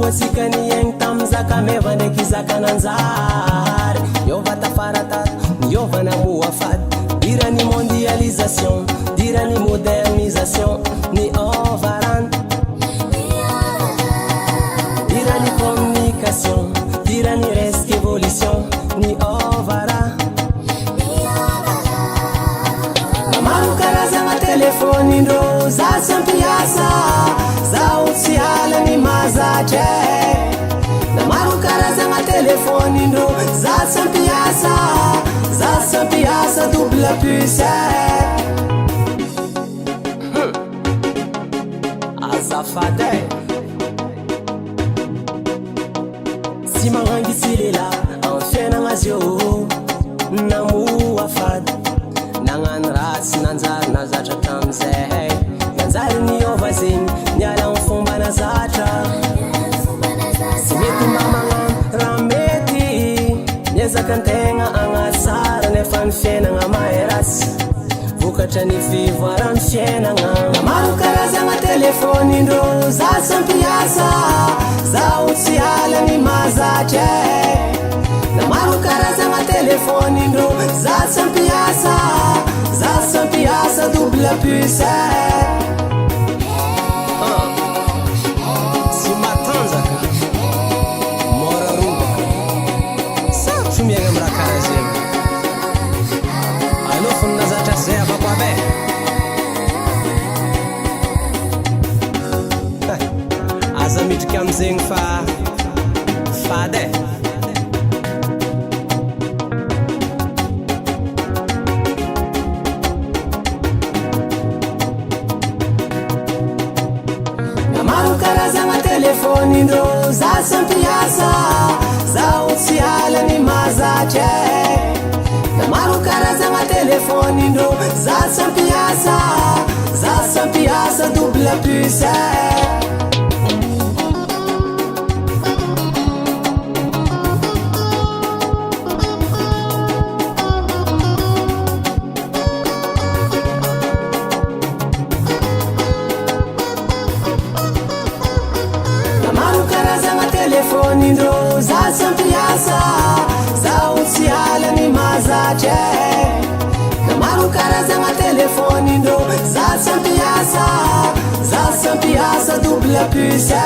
moatsika niaigny tam zakameva ndraiky zakananjary miova tafaratara miovana moafady dirany mondialisation dirany modernisation ny ovarany dirany communication dirany resque évolution ny ovara namaro karazagna telefony indrô za tsy ampiasa zaho tsy halany mazatra namaro karazagna telefony indrô za tsy ampiasa za tsy ampiasa double puce azafady tsy magnangitsy lela amin'ny fiainagna azy eo namoafady nagnano ratsy nanjary nazatra tramizay nanjary niova zegny niala amin'ny fomba nazatra tsy mety mamagnano raha mety miezaka antegna agnatsara nefa ny fiainagna mahay ratsy vokatra ny fivoarany fiainagna namaro karazagna telefony indrô za tsy ampiasa zaho tsy halany mazatra namaro karazagna telefony indrô za tsy ampiasa za tsy ampiasa double puce tsy matanjaka mora robaka sarotro miaigna amin'ny raha karaha zegny alofony nazatra zay avako abe aza midriky amizegny fa fady namaro karazagna telefony indrô za tsy ampiasa zaho tsy halany mazatra namaro karazagna telefony indrô za tsy ampiasa za tsy ampiasa double puce telefony indrô za tsy ampiasa zaho tsy halany mazatra namaro karazagna telefony indrô za tsy ampiasa za tsy ampiasa double puce